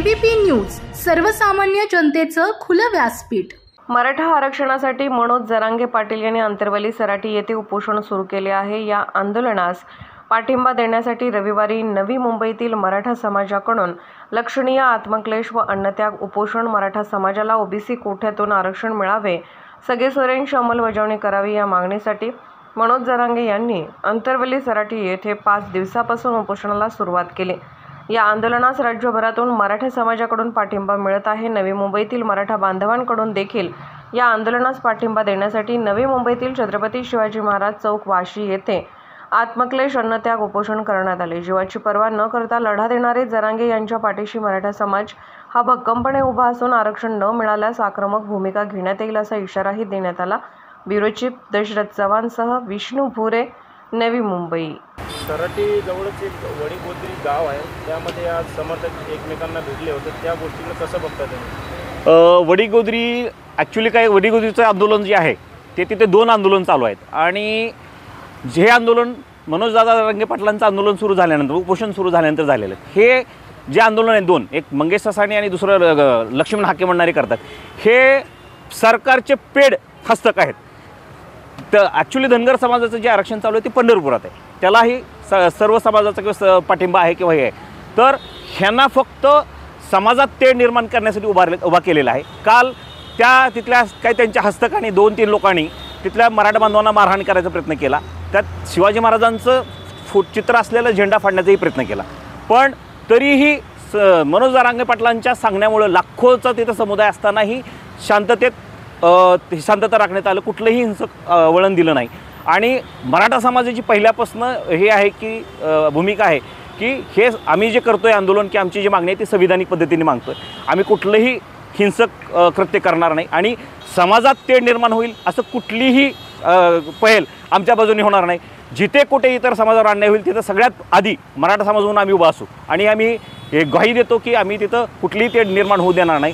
ABP news, सर्वसामान्य जनतेचं खुलं व्यासपीठ। मराठा आरक्षणासाठी मनोज जरांगे पाटील यांनी अंतरवली सराटी येथे उपोषण सुरू केले आहे। या आंदोलनास पाठिंबा देण्यासाठी रविवारी नवी मुंबईतील मराठा समाजाकडून लक्षणीय आत्मक्लेश व अन्नत्याग उपोषण मराठा समाजाला ओबीसी कोठ्यातून आरक्षण मिळावे, सगळे सोयऱ्यांची अंमलबजावणी करावी या मागणीसाठी मनोज जरांगे यांनी अंतरवली सराटी येथे 5 दिवसापासून उपोषणाला सुरुवात केली। या आंदोलनास राज्यभरातून मराठा समाजाकडून पाठिंबा मिळत आहे। नवी मुंबईतील मराठा बांधवांकडून देखील या आंदोलनास पाठिंबा देण्यासाठी नवी मुंबईतील छत्रपती शिवाजी महाराज चौक वाशी येथे आत्मक्लेश अन्नत्याग उपोषण करण्यात आले। जीवाची पर्वा न करता लढा देणारे जरांगे यांच्या पाठीशी मराठा समाज हा भक्कमपणे उभा असून आरक्षण न मिळाल्यास आक्रमक भूमिका घेण्यात येईल असा इशाराही देण्यात आला। ब्युरो चीफ दशरथ चव्हाणसह विष्णू भुरे, नवी मुंबई। सराटी जवळच एक वडीगोद्री गाव आहे, त्यामध्ये आज समर्थक एकमेकांना भेटले होते, त्या गोष्टीला कसं बघता तुम्ही? वडीगोद्री ॲक्च्युली काय, वडीगोद्रीचं आंदोलन जे आहे ते तिथे 2 आंदोलन चालू आहेत आणि जे आंदोलन मनोजदादा जरांगे पाटलांचं आंदोलन सुरू झाल्यानंतर, उपोषण सुरू झाल्यानंतर झालेलं हे जे आंदोलन आहे 2, एक मंगेश ससाणे आणि दुसरं लक्ष्मण हाके म्हणणारे करतात, हे सरकारचे पेड हस्तक आहेत। तर ॲक्च्युली धनगर समाजाचं जे आरक्षण चालू आहे ते पंढरपुरात आहे, त्यालाही सर्व समाजाचा किंवा पाठिंबा आहे किंवा हे आहे। तर ह्यांना फक्त समाजात तेढ निर्माण करण्यासाठी उभा केलेला आहे। काल तिथल्या काही त्यांच्या हस्तकांनी 2-3 लोकांनी तिथल्या मराठा बांधवांना मारहाण करायचा प्रयत्न केला, त्यात शिवाजी महाराजांचं चित्र असलेला झेंडा फाडण्याचाही प्रयत्न केला। पण तरीही मनोज जरांगे पाटलांच्या सांगण्यामुळं लाखोचा तिथं समुदाय असतानाही शांतता राखण्यात आलं, कुठलंही हिंसक वळण दिलं नाही। आणि मराठा समाजाची पहिल्यापासून हे आहे की भूमिका आहे की हे आम्ही जे करतोय आंदोलन, की आमची जी मागणी आहे ती संविधानिक पद्धतीने मागतोय, आम्ही कुठलंही हिंसक कृत्य करणार नाही आणि समाजात तेढ निर्माण होईल असं कुठलीही पहेल आमच्या बाजूने होणार नाही। जिथे कुठे इतर समाजावर अन्याय होईल तिथं सगळ्यात आधी मराठा समाज म्हणून आम्ही उभा असू आणि आम्ही हे ग्वाही देतो की आम्ही तिथं कुठलीही तेढ निर्माण होऊ देणार नाही।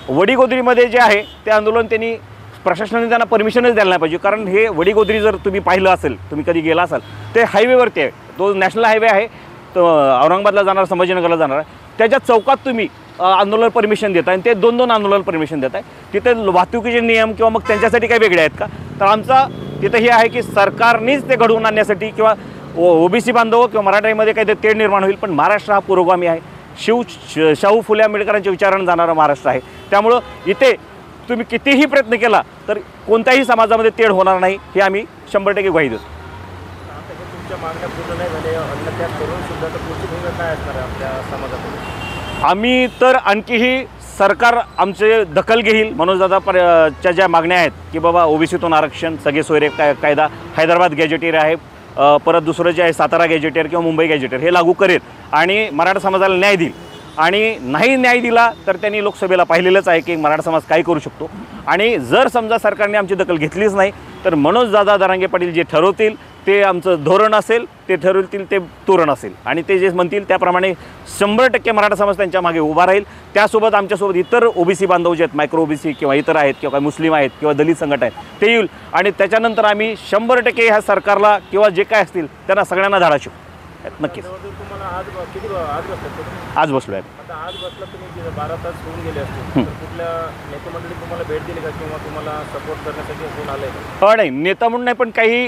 वडीगोद्रीमध्ये जे आहे ते आंदोलन त्यांनी प्रशासनाने त्यांना परमिशनच द्यायला नाही पाहिजे, कारण हे वडीगोद्री जर तुम्ही पाहिलं असेल, तुम्ही कधी गेला असाल, ते हायवेवरती आहे, तो नॅशनल हायवे आहे, तो औरंगाबादला जाणार, संभाजीनगरला जाणार आहे, त्याच्या चौकात तुम्ही आंदोलन परमिशन देताय आणि ते 2-2 आंदोलन परमिशन देत आहे। तिथे वाहतुकीचे नियम किंवा मग त्यांच्यासाठी काही वेगळे आहेत का? तर आमचा तिथं हे आहे की सरकारनेच ते घडवून आणण्यासाठी किंवा ओबीसी बांधव किंवा मराठीमध्ये काही तेढ निर्माण होईल, पण महाराष्ट्र हा पुरोगामी आहे, शाहू फुले आंबेडकरांच्या विचारानं जाणारा महाराष्ट्र आहे। त्यामुळं इथे तुम्ही कितीही प्रयत्न केला तर कोणत्याही समाजामध्ये तेढ होणार नाही, हे आम्ही 100% ग्वाही देतो। तुमच्या मागण्या पूर्ण नाही झाल्या, अन्नत्याग करून सुद्धा तर पुढची भूमिका काय असणार आहे आपल्या समाजामध्ये? आम्ही तर आणखीही सरकार आमचे दखल घेईल। मनोजदादाच्या ज्या मागण्या आहेत की बाबा ओबीसीतून आरक्षण, सगळे सोयरे कायदा, हैदराबाद गॅजेटियर आहे, परत दुसरं जे आहे सातारा गॅजेटियर किंवा मुंबई गॅजेटियर, हे लागू करेल आणि मराठा समाजाला न्याय देईल। आणि नाही न्याय दिला तर त्यांनी लोकसभेला पाहिलेलंच आहे की मराठा समाज काय करू शकतो। आणि जर समजा सरकारने आमची दखल घेतलीच नाही तर मनोजदादा जरांगे पाटील जे ठरवतील ते आमचं धोरण असेल, ते ठरवतील ते तोरण असेल आणि ते जे म्हणतील त्याप्रमाणे 100% मराठा समाज त्यांच्या मागे उभा राहील। त्यासोबत आमच्यासोबत इतर ओबीसी बांधव जे आहेत, मायक्रो ओबीसी किंवा इतर आहेत किंवा काही मुस्लिम आहेत किंवा दलित संघटना आहेत, ते येईल आणि त्याच्यानंतर आम्ही 100% ह्या सरकारला किंवा जे काय असतील त्यांना सगळ्यांना धाडा शिकू। नक्कीच आज बसलो आहे। आता आज बसला तुम्ही 12 तास होऊन गेले असतील, तर कुठल्या नेते मंडळी तुम्हाला भेट दिली का किंवा तुम्हाला सपोर्ट करण्यासाठी फोन आले? नाही, नेता म्हणून नाही, पण काही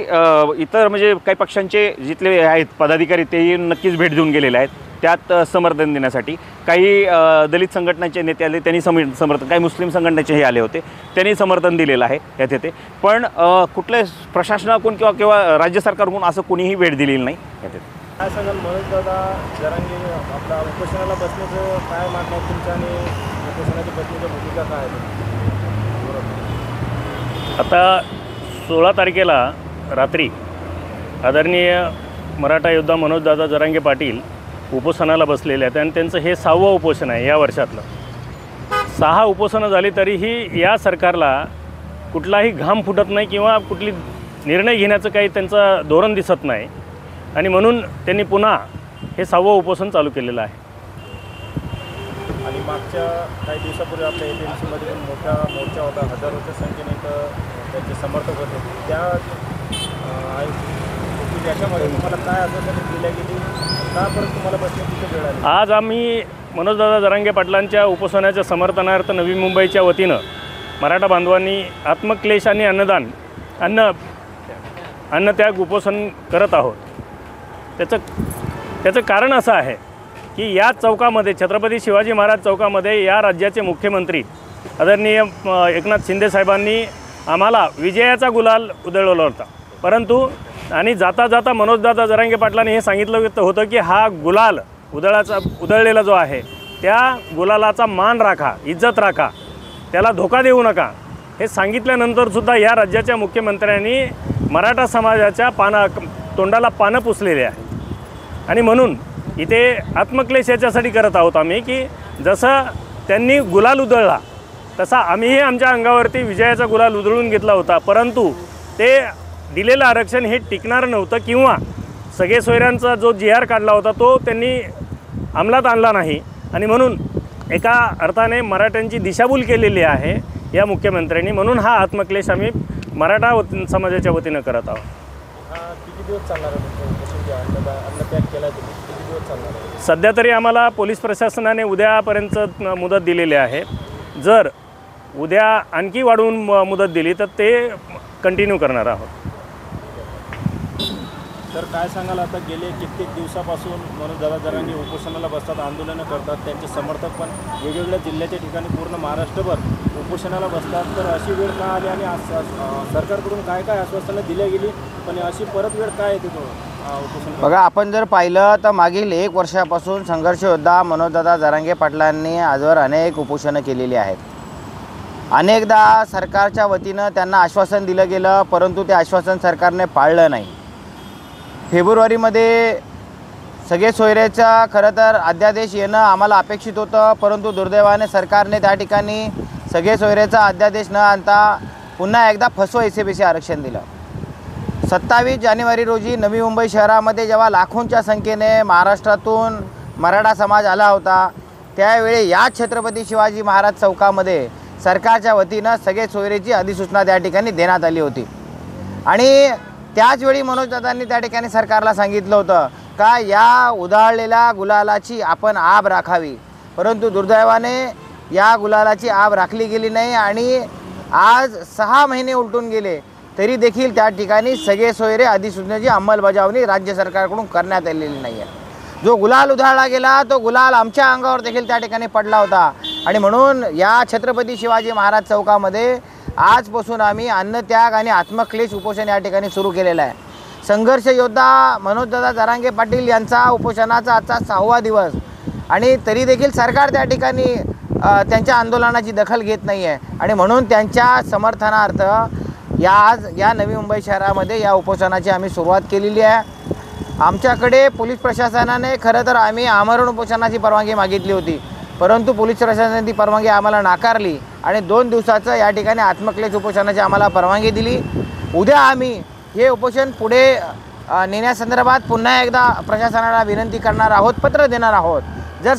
इतर म्हणजे काही पक्षांचे जिथले आहेत पदाधिकारी तेही नक्कीच भेट देऊन गेलेले आहेत, त्यात समर्थन देण्यासाठी। काही दलित संघटनेचे नेते आले, त्यांनी समर्थन, काही मुस्लिम संघटनेचेही आले होते, त्यांनी समर्थन दिलेलं आहे यात येते। पण कुठल्या प्रशासनाकडून किंवा राज्य सरकारकडून असं कोणीही भेट दिलेली नाही यात येते। काय सांगाल मनोजदादा जरांगे आपल्या उपोषणाला बसण्याचं काय मागणं आहे तुमच्या आणि उपोषणाची बसण्याची भूमिका काय आहे? आता 16 तारखेला रात्री आदरणीय मराठा योद्धा मनोजदादा जरांगे पाटील उपोषणाला बसलेले आहेत आणि त्यांचं हे 6वं उपोषण आहे या वर्षातलं। 6 उपोषणं झाली तरीही या सरकारला कुठलाही घाम फुटत नाही किंवा कुठली निर्णय घेण्याचं काही त्यांचं धोरण दिसत नाही आणि म्हणून त्यांनी पुन्हा हे 6वं उपोषण चालू केलेलं आहे। आणि मागच्या काही दिवसापूर्वी आपल्या एपीएमसीमध्ये मोठा मोर्चा होता, हजारोच्या संख्येने त्यांचे समर्थक होते, त्या त्याच्यामध्ये तुम्हाला काय आश्वासन दिल्या गेली, का परत तुम्हाला बसण्याची वेळ आली? आज आम्ही मनोजदादा जरांगे पाटलांच्या उपोषणाच्या समर्थनार्थ नवी मुंबईच्या वतीनं मराठा बांधवांनी आत्मक्लेश आणि अन्नत्याग उपोषण करत आहोत। त्याचं कारण असं आहे की या चौकामध्ये, छत्रपती शिवाजी महाराज चौकामध्ये, या राज्याचे मुख्यमंत्री आदरणीय एकनाथ शिंदे साहेबांनी आम्हाला विजयाचा गुलाल उधळवला होता, परंतु आणि जाता जाता मनोजदादा जरांगे पाटलांनी हे सांगितलं होतं की हा गुलाल उधळलेला जो आहे त्या गुलालाचा मान राखा, इज्जत राखा, त्याला धोका देऊ नका। हे सांगितल्यानंतरसुद्धा या राज्याच्या मुख्यमंत्र्यांनी मराठा समाजाच्या तोंडाला पानं पुसलेले आहे। आणि म्हणून इथे आत्मक्लेश याच्यासाठी करत आहोत आम्ही की जसं त्यांनी गुलाल उधळला तसा आम्हीही आमच्या अंगावरती विजयाचा गुलाल उधळून घेतला होता, परंतु ते दिलेलं आरक्षण हे टिकणार नव्हतं किंवा सगळे सोयऱ्यांचा जो GR काढला होता तो त्यांनी अंमलात आणला नाही, आणि म्हणून एका अर्थाने मराठ्यांची दिशाभूल केलेली आहे या मुख्यमंत्र्यांनी। म्हणून हा आत्मक्लेश आम्ही मराठा समाजाच्या वतीनं करत आहोत। किती दिवस चालणार आहे अन्नत्याग केला, किती दिवस चालणार आहे? सध्या तरी आम्हाला पोलीस प्रशासनाने उद्यापर्यंत मुदत दिलेली आहे। जर उद्या आणखी वाढवून मुदत दिली तर ते कंटिन्यू करणार आहोत। तर काय सांगाल, आता गेले कित्येक दिवसापासून मनोजदादा जरांगे उपोषणाला बसतात, आंदोलनं करतात, त्यांचे समर्थक पण वेगवेगळ्या जिल्ह्याच्या ठिकाणी पूर्ण महाराष्ट्रभर उपोषणाला बसतात, तर अशी वेळ का आली आणि सरकारकडून काय काय आश्वासनं दिल्या गेली, पण अशी परत वेळ काय येते उपोषण? बघा, आपण जर पाहिलं तर मागील 1 वर्षापासून संघर्ष योद्धा मनोजदादा जरांगे पाटलांनी आजवर अनेक उपोषणं केलेली आहेत। अनेकदा सरकारच्या वतीनं त्यांना आश्वासन दिलं गेलं, परंतु ते आश्वासन सरकारने पाळलं नाही। फेब्रुवारीमध्ये सगळे सोयऱ्याचा खरं तर अध्यादेश येणं आम्हाला अपेक्षित होतं, परंतु दुर्दैवाने सरकारने त्या ठिकाणी सगळे सोयऱ्याचा अध्यादेश न आणता पुन्हा एकदा फसवं SABC आरक्षण दिलं। 27 जानेवारी रोजी नवी मुंबई शहरामध्ये जेव्हा लाखोंच्या संख्येने महाराष्ट्रातून मराठा समाज आला होता, त्यावेळी या छत्रपती शिवाजी महाराज चौकामध्ये सरकारच्या वतीनं सगळे सोयरेची अधिसूचना त्या ठिकाणी देण्यात आली होती। आणि त्याचवेळी मनोजदादांनी त्या ठिकाणी सरकारला सांगितलं होतं का या उधळलेल्या गुलालाची आपण आब राखावी, परंतु दुर्दैवाने या गुलालाची आब राखली गेली नाही। आणि आज 6 महिने उलटून गेले तरी देखील त्या ठिकाणी सगळे सोयरे अधिसूचनेची अंमलबजावणी राज्य सरकारकडून करण्यात आलेली नाही आहे। जो गुलाल उधळला गेला तो गुलाल आमच्या अंगावर देखील त्या ठिकाणी पडला होता, आणि म्हणून या छत्रपती शिवाजी महाराज चौकामध्ये आजपासून आम्ही अन्नत्याग आणि आत्मक्लेश उपोषण या ठिकाणी सुरू केलेलं आहे। संघर्ष योद्धा मनोजदादा जरांगे पाटील यांचा उपोषणाचा आजचा 6वा दिवस, आणि तरी देखील सरकार त्या ठिकाणी त्यांच्या आंदोलनाची दखल घेत नाही आहे, आणि म्हणून त्यांच्या समर्थनार्थ आज या नवी मुंबई शहरामध्ये या उपोषणाची आम्ही सुरुवात केलेली आहे। आमच्याकडे पोलीस प्रशासनाने खरं तर आम्ही आमरण उपोषणाची परवानगी मागितली होती, परंतु पोलीस प्रशासनाने ती परवानगी आम्हाला नाकारली आणि 2 दिवसाचं या ठिकाणी आत्मक्लेश उपोषणाची आम्हाला परवानगी दिली। उद्या आम्ही हे उपोषण पुढे नेण्यासंदर्भात पुन्हा एकदा प्रशासनाला विनंती करणार आहोत, पत्र देणार आहोत। जर